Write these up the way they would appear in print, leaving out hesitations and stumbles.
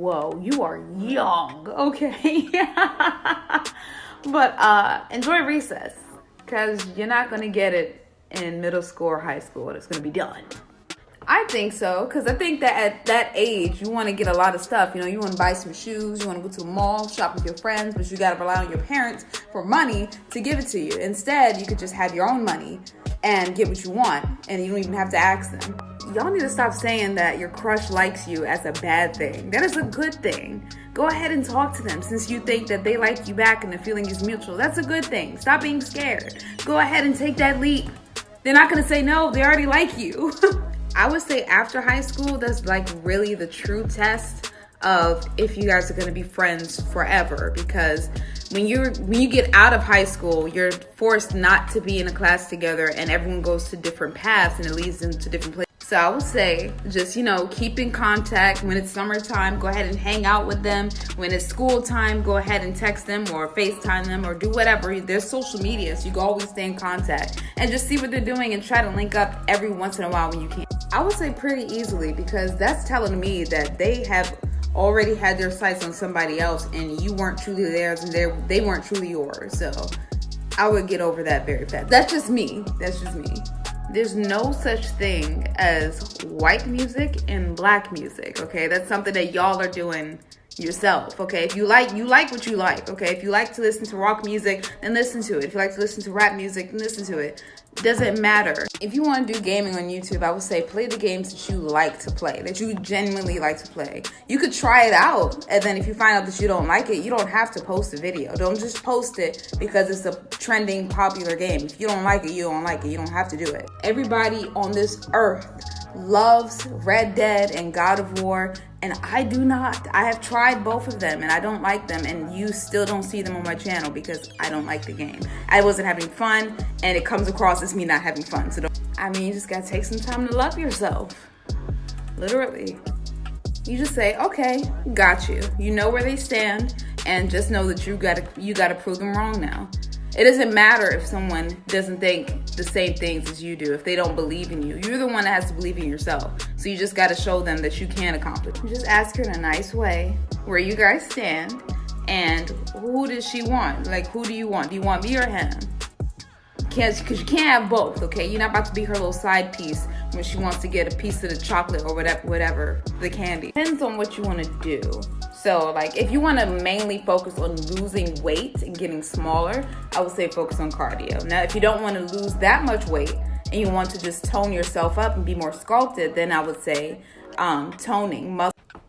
whoa, you are young, okay? But enjoy recess, because you're not going to get it in middle school or high school. It's going to be done. I think so, because I think that at that age, you want to get a lot of stuff. You know, you want to buy some shoes, you want to go to a mall, shop with your friends, but you got to rely on your parents for money to give it to you. Instead, you could just have your own money and get what you want, and you don't even have to ask them. Y'all need to stop saying that your crush likes you as a bad thing. That is a good thing. Go ahead and talk to them since you think that they like you back and the feeling is mutual. That's a good thing. Stop being scared. Go ahead and take that leap. They're not going to say no. They already like you. I would say after high school, that's like really the true test of if you guys are going to be friends forever, because when you get out of high school, you're forced not to be in a class together and everyone goes to different paths and it leads them to different places. So I would say just, keep in contact. When it's summertime, go ahead and hang out with them. When it's school time, go ahead and text them or FaceTime them or do whatever. There's social media, so you can always stay in contact and just see what they're doing and try to link up every once in a while when you can. I would say pretty easily, because that's telling me that they have already had their sights on somebody else and you weren't truly theirs and they weren't truly yours. So I would get over that very fast. That's just me. There's no such thing as white music and black music, okay? That's something that y'all are doing yourself, okay? If you like what you like, okay? If you like to listen to rock music, then listen to it. If you like to listen to rap music, then listen to it. Doesn't matter. If you want to do gaming on YouTube, I would say play the games that you like to play, that you genuinely like to play. You could try it out, and then if you find out that you don't like it, you don't have to post a video. Don't just post it because it's a trending, popular game. If you don't like it, you don't like it. You don't have to do it. Everybody on this earth loves Red Dead and God of War, and I do not. I have tried both of them and I don't like them, and you still don't see them on my channel because I don't like the game. I wasn't having fun, and it comes across as me not having fun. So you just gotta take some time to love yourself. Literally. You just say, okay, got you. You know where they stand, and just know that you gotta prove them wrong now. It doesn't matter if someone doesn't think the same things as you do, if they don't believe in you. You're the one that has to believe in yourself. So you just got to show them that you can accomplish. You just ask her in a nice way where you guys stand and who does she want? Like, who do you want? Do you want me or him? Because you can't have both, okay? You're not about to be her little side piece when she wants to get a piece of the chocolate or whatever, the candy. Depends on what you want to do. So, like, if you want to mainly focus on losing weight and getting smaller, I would say focus on cardio. Now, if you don't want to lose that much weight and you want to just tone yourself up and be more sculpted, then I would say toning.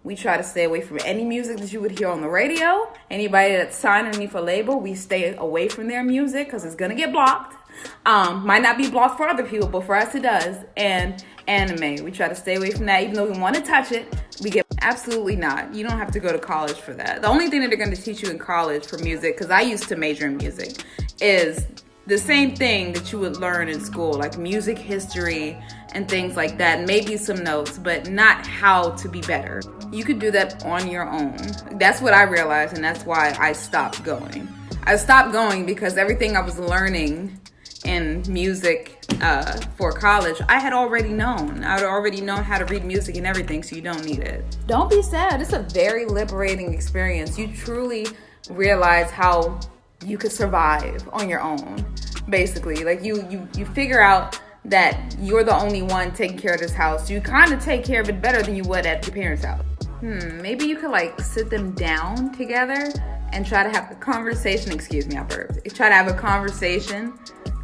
We try to stay away from any music that you would hear on the radio. Anybody that's signed underneath a label, we stay away from their music because it's going to get blocked. Might not be blocked for other people, but for us it does. And anime, we try to stay away from that. Even though we want to touch it, we get absolutely not. You don't have to go to college for that. The only thing that they're going to teach you in college for music, because I used to major in music, is the same thing that you would learn in school, like music history and things like that, and maybe some notes, but not how to be better. You could do that on your own. That's what I realized, and that's why I stopped going. I stopped going because everything I was learning in music for college, I had already known. I had already known how to read music and everything, so you don't need it. Don't be sad. It's a very liberating experience. You truly realize how you could survive on your own, basically. Like you figure out that you're the only one taking care of this house. You kind of take care of it better than you would at your parents' house. Maybe you could like sit them down together and try to have a conversation. Excuse me, I burped. Try to have a conversation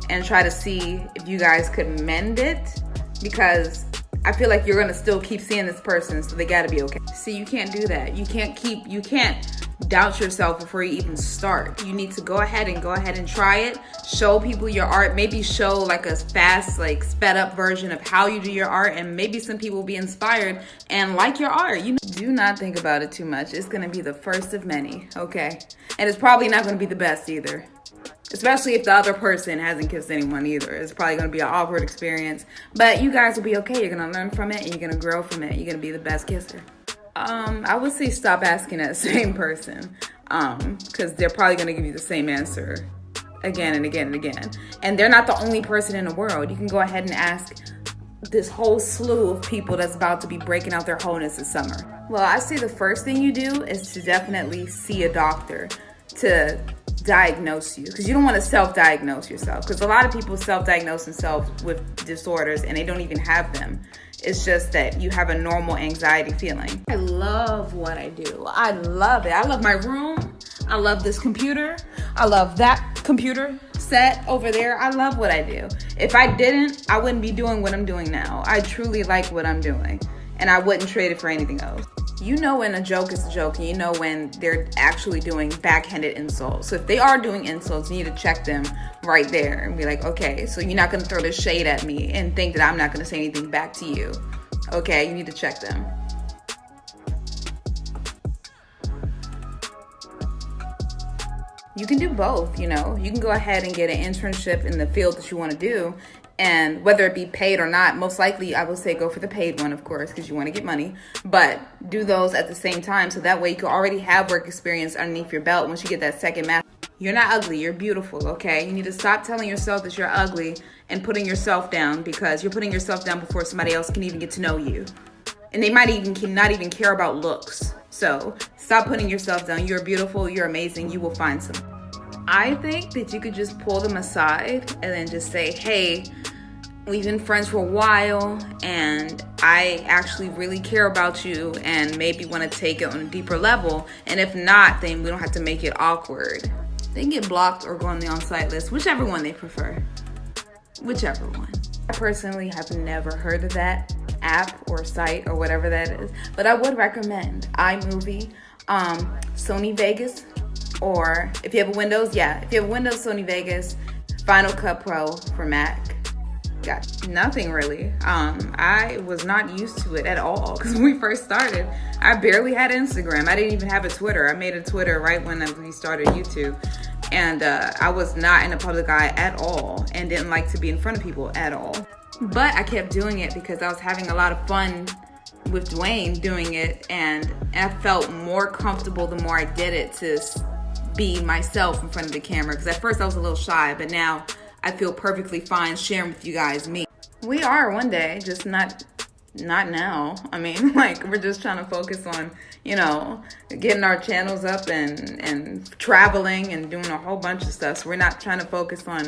and try to see if you guys could mend it, because I feel like you're gonna still keep seeing this person, so they gotta be okay. See, you can't do that. You can't doubt yourself before you even start. You need to go ahead and try it. Show people your art. Maybe show like a fast, like sped up version of how you do your art, and maybe some people will be inspired and like your art. You do not think about it too much. It's gonna be the first of many, okay? And it's probably not gonna be the best either. Especially if the other person hasn't kissed anyone either. It's probably going to be an awkward experience. But you guys will be okay. You're going to learn from it and you're going to grow from it. You're going to be the best kisser. I would say stop asking that same person. Because they're probably going to give you the same answer again and again and again. And they're not the only person in the world. You can go ahead and ask this whole slew of people that's about to be breaking out their wholeness this summer. Well, I say the first thing you do is to definitely see a doctor to diagnose you, because you don't want to self-diagnose yourself, because a lot of people self-diagnose themselves with disorders and they don't even have them. It's just that you have a normal anxiety feeling. I love what I do. I love it. I love my room. I love this computer. I love that computer set over there. I love what I do. If I didn't, I wouldn't be doing what I'm doing now. I truly like what I'm doing, and I wouldn't trade it for anything else. You know when a joke is a joke, and you know when they're actually doing backhanded insults. So if they are doing insults, you need to check them right there and be like, okay, so you're not going to throw this shade at me and think that I'm not going to say anything back to you. Okay, you need to check them. You can do both, you know. You can go ahead and get an internship in the field that you want to do, and whether it be paid or not, most likely I would say go for the paid one, of course, because you want to get money, but do those at the same time, so that way you can already have work experience underneath your belt once you get that second master. You're not ugly, you're beautiful, okay? You need to stop telling yourself that you're ugly and putting yourself down, because you're putting yourself down before somebody else can even get to know you. And they might even not even care about looks. So stop putting yourself down. You're beautiful, you're amazing, you will find some. I think that you could just pull them aside and then just say, hey, we've been friends for a while and I actually really care about you and maybe want to take it on a deeper level. And if not, then we don't have to make it awkward. They can get blocked or go on the on-site list, whichever one they prefer. Whichever one. I personally have never heard of that app or site or whatever that is, but I would recommend iMovie, Sony Vegas, or if you have a Windows, if you have a Windows, Sony Vegas, Final Cut Pro for Mac. Got nothing really. I was not used to it at all, because when we first started, I barely had Instagram. I didn't even have a Twitter. I made a Twitter right when we started YouTube. And I was not in the public eye at all and didn't like to be in front of people at all. But I kept doing it because I was having a lot of fun with Dwayne doing it, and I felt more comfortable the more I did it to be myself in front of the camera, because at first I was a little shy, but now I feel perfectly fine sharing with you guys me. We are one day, just not now. I mean, like, we're just trying to focus on, you know, getting our channels up and traveling and doing a whole bunch of stuff. So we're not trying to focus on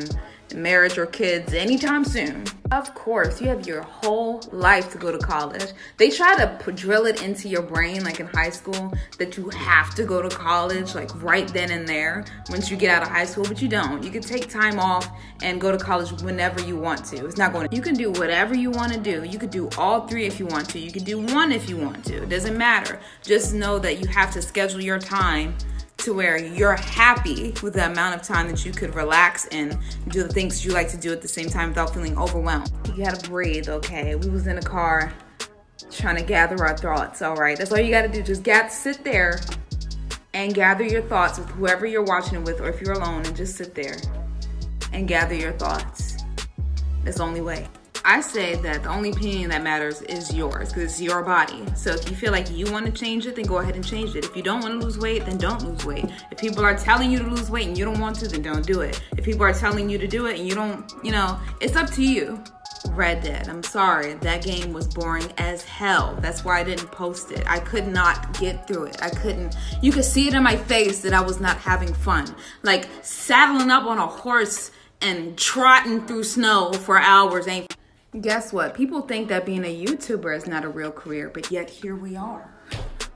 marriage or kids anytime soon. Of course, you have your whole life to go to college. They try to drill it into your brain, like in high school, that you have to go to college, like right then and there, once you get out of high school, but you don't. You can take time off and go to college whenever you want to. It's not going to, you can do whatever you want to do. You could do all three if you want to. You could do one if you want to. It doesn't matter. Just know that you have to schedule your time to where you're happy with the amount of time that you could relax and do the things you like to do at the same time without feeling overwhelmed. You gotta breathe, okay? We was in a car trying to gather our thoughts, all right? That's all you gotta do. Just sit there and gather your thoughts with whoever you're watching it with, or if you're alone, and just sit there and gather your thoughts. That's the only way. I say that the only opinion that matters is yours, because it's your body. So if you feel like you want to change it, then go ahead and change it. If you don't want to lose weight, then don't lose weight. If people are telling you to lose weight and you don't want to, then don't do it. If people are telling you to do it and you don't, you know, it's up to you. Red Dead, I'm sorry, that game was boring as hell. That's why I didn't post it. I could not get through it. I couldn't. You could see it in my face that I was not having fun. Like, saddling up on a horse and trotting through snow for hours ain't. Guess what? People think that being a YouTuber is not a real career, but yet here we are.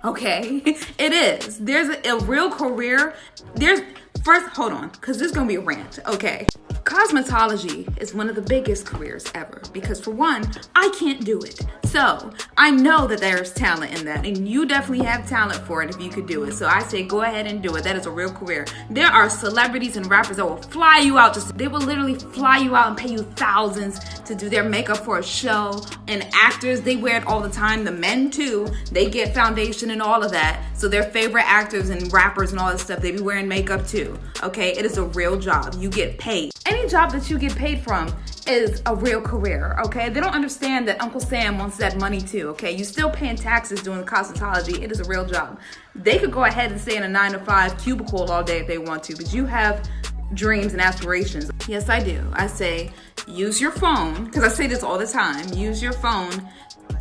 Okay? It is. There's a real career. First, hold on, because this is going to be a rant, okay? Cosmetology is one of the biggest careers ever, because for one, I can't do it. So I know that there's talent in that, and you definitely have talent for it if you could do it. So I say go ahead and do it. That is a real career. There are celebrities and rappers that will fly you out. They will literally fly you out and pay you thousands to do their makeup for a show. And actors, they wear it all the time. The men too, they get foundation and all of that. So their favorite actors and rappers and all that stuff, they be wearing makeup too. Okay, it is a real job. You get paid. Any job that you get paid from is a real career, okay? They don't understand that Uncle Sam wants that money too, okay? You still paying taxes doing cosmetology. It is a real job. They could go ahead and stay in a 9-to-5 cubicle all day if they want to, but you have dreams and aspirations. Yes, I do. I say use your phone, because I say this all the time. Use your phone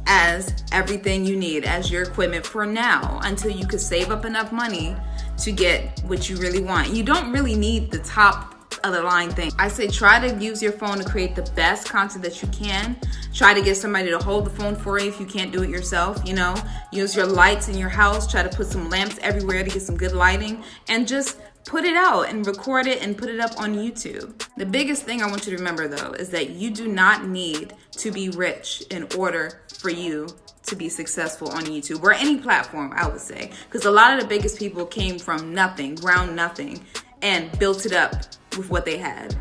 as everything you need, as your equipment for now, until you could save up enough money to get what you really want. You don't really need the top of the line thing. I say try to use your phone to create the best content that you can. Try to get somebody to hold the phone for you if you can't do it yourself, you know. Use your lights in your house. Try to put some lamps everywhere to get some good lighting, and just put it out and record it and put it up on YouTube. The biggest thing I want you to remember though is that you do not need to be rich in order for you to be successful on YouTube or any platform, I would say. Because a lot of the biggest people came from nothing, ground nothing, and built it up with what they had.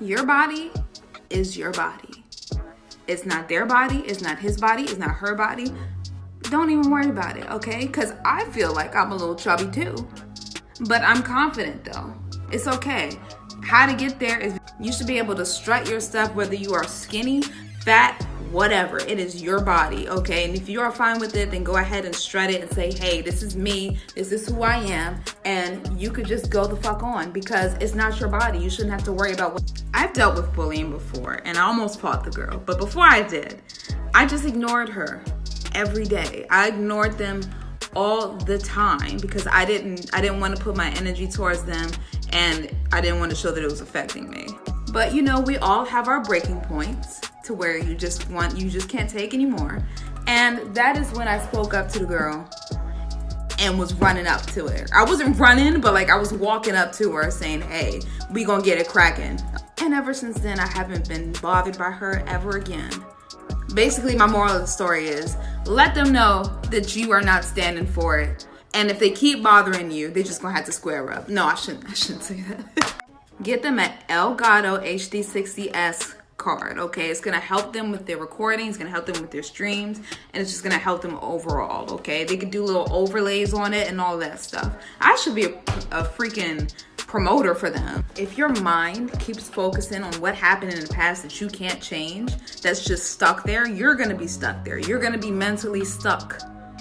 Your body is your body. It's not their body, it's not his body, it's not her body. Don't even worry about it, okay? Because I feel like I'm a little chubby too. But I'm confident though. It's okay. How to get there is you should be able to strut your stuff whether you are skinny, fat, whatever. It is your body, okay? And if you are fine with it, then go ahead and strut it and say, hey, this is me, this is who I am, and you could just go the fuck on because it's not your body. You shouldn't have to worry about what. I've dealt with bullying before and I almost fought the girl, but before I did, I just ignored her every day. I ignored them all the time because I didn't want to put my energy towards them, and I didn't want to show that it was affecting me. But you know, we all have our breaking points to where you just can't take anymore. And that is when I spoke up to the girl and was running up to her. I wasn't running, but like I was walking up to her saying, hey, we gonna get it cracking. And ever since then, I haven't been bothered by her ever again. Basically, my moral of the story is let them know that you are not standing for it. And if they keep bothering you, they're just gonna have to square up. No, I shouldn't say that. Get them an Elgato HD60S card, okay? It's gonna help them with their recording, it's gonna help them with their streams, and it's just gonna help them overall, okay? They could do little overlays on it and all that stuff. I should be a freaking promoter for them. If your mind keeps focusing on what happened in the past that you can't change, that's just stuck there, you're gonna be stuck there. You're gonna be mentally stuck.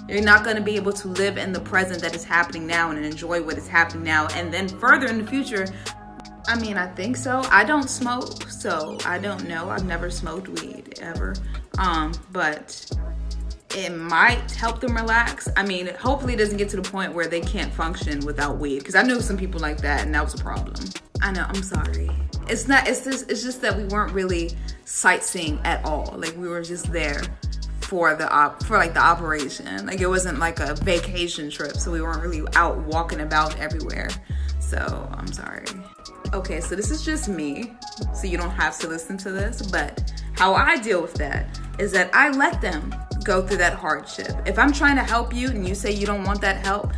You're not gonna be able to live in the present that is happening now and enjoy what is happening now. And then further in the future, I mean, I think so. I don't smoke, so I don't know. I've never smoked weed ever. But it might help them relax. I mean, hopefully it doesn't get to the point where they can't function without weed, because I knew some people like that and that was a problem. I know, I'm sorry. It's just that we weren't really sightseeing at all. Like we were just there for the operation. Like it wasn't like a vacation trip, so we weren't really out walking about everywhere. So I'm sorry. Okay, so this is just me, so you don't have to listen to this, but how I deal with that is that I let them go through that hardship. If I'm trying to help you and you say you don't want that help,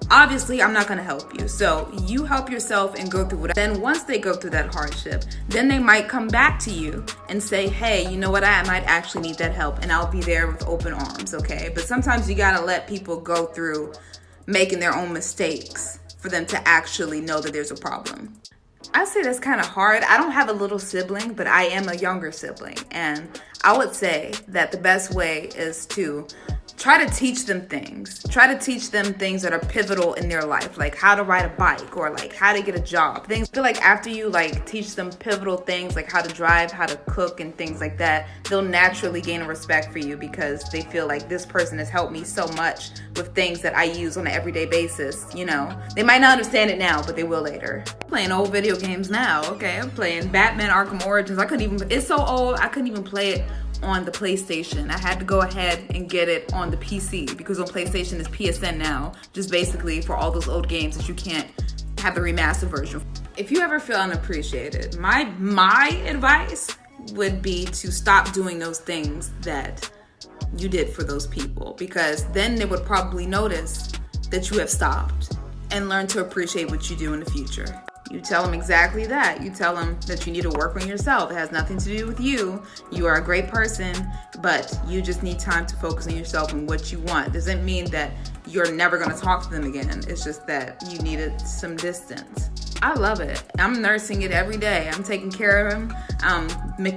obviously I'm not gonna help you. So you help yourself and go through it. Then once they go through that hardship, then they might come back to you and say, hey, you know what, I might actually need that help, and I'll be there with open arms, okay? But sometimes you gotta let people go through making their own mistakes for them to actually know that there's a problem. I say that's kind of hard. I don't have a little sibling, but I am a younger sibling. And I would say that the best way is to try to teach them things. Try to teach them things that are pivotal in their life, like how to ride a bike or like how to get a job. Things, I feel like after you like teach them pivotal things like how to drive, how to cook and things like that, they'll naturally gain a respect for you because they feel like this person has helped me so much with things that I use on an everyday basis, you know. They might not understand it now, but they will later. I'm playing old video games now, okay? I'm playing Batman Arkham Origins. It's so old, I couldn't even play it on the PlayStation. I had to go ahead and get it on the PC because on PlayStation it's PSN now, just basically for all those old games that you can't have the remastered version. If you ever feel unappreciated, my advice would be to stop doing those things that you did for those people, because then they would probably notice that you have stopped and learn to appreciate what you do in the future. You tell them exactly that. You tell them that you need to work on yourself. It has nothing to do with you. You are a great person, but you just need time to focus on yourself and what you want. Doesn't mean that you're never going to talk to them again. It's just that you needed some distance. I love it. I'm nursing it every day. I'm taking care of him. I'm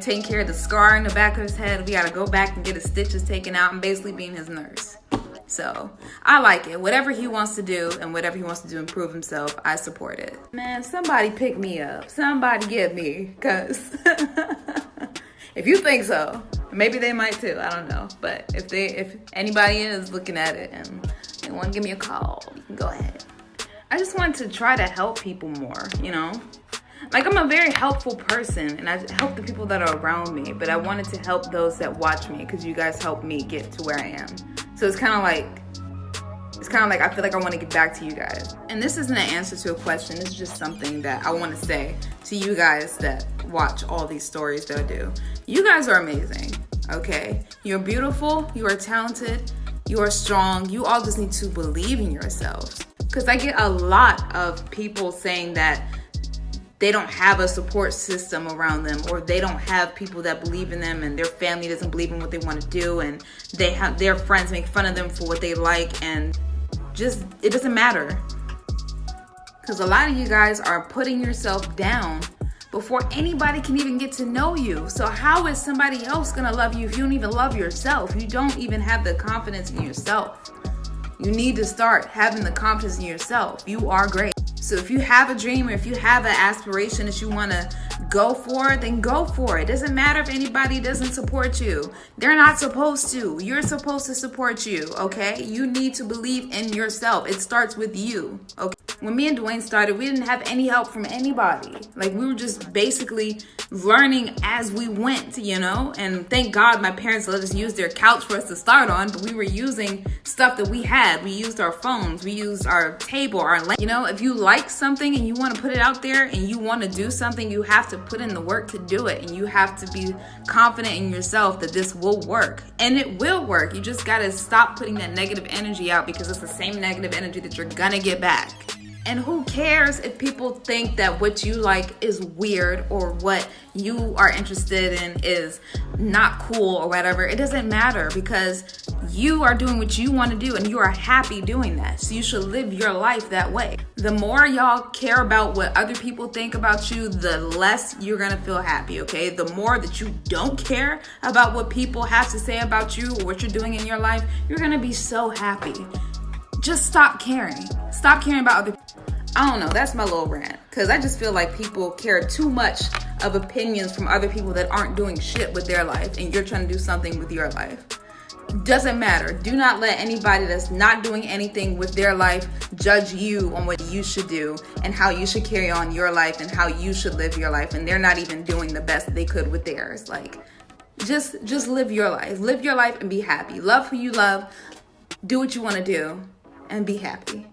taking care of the scar in the back of his head. We got to go back and get his stitches taken out. I'm basically being his nurse. So I like it. Whatever he wants to do and whatever he wants to do to improve himself, I support it. Man, somebody pick me up. Somebody get me, because if you think so, Maybe they might too. I don't know. But if anybody is looking at it and they want to give me a call, you can go ahead. I just want to try to help people more, you know? Like, I'm a very helpful person, and I help the people that are around me, but I wanted to help those that watch me because you guys helped me get to where I am. So it's kind of like I feel like I want to get back to you guys. And this isn't an answer to a question. This is just something that I want to say to you guys that watch all these stories that I do. You guys are amazing, okay? You're beautiful. You are talented. You are strong. You all just need to believe in yourselves. Because I get a lot of people saying that they don't have a support system around them, or they don't have people that believe in them, and their family doesn't believe in what they want to do, and they have their friends make fun of them for what they like, and just, it doesn't matter. Because a lot of you guys are putting yourself down before anybody can even get to know you. So how is somebody else gonna love you if you don't even love yourself? You don't even have the confidence in yourself. You need to start having the confidence in yourself. You are great. So if you have a dream, or if you have an aspiration that you want to go for, then go for it. It doesn't matter if anybody doesn't support you. They're not supposed to. You're supposed to support you, okay? You need to believe in yourself. It starts with you, okay? When me and Dwayne started, we didn't have any help from anybody. Like, we were just basically learning as we went, you know? And thank God my parents let us use their couch for us to start on, but we were using stuff that we had. We used our phones, we used our table, you know, if you like something and you want to put it out there and you want to do something, you have to put in the work to do it. And you have to be confident in yourself that this will work. And it will work. You just got to stop putting that negative energy out, because it's the same negative energy that you're gonna get back. And who cares if people think that what you like is weird, or what you are interested in is not cool, or whatever. It doesn't matter, because you are doing what you want to do and you are happy doing that. So you should live your life that way. The more y'all care about what other people think about you, the less you're going to feel happy, okay? The more that you don't care about what people have to say about you or what you're doing in your life, you're going to be so happy. Just stop caring. Stop caring about other people. I don't know, that's my little rant. Because I just feel like people care too much of opinions from other people that aren't doing shit with their life, and you're trying to do something with your life. Doesn't matter. Do not let anybody that's not doing anything with their life judge you on what you should do and how you should carry on your life and how you should live your life, and they're not even doing the best they could with theirs. Like, just live your life. Live your life and be happy. Love who you love. Do what you want to do and be happy.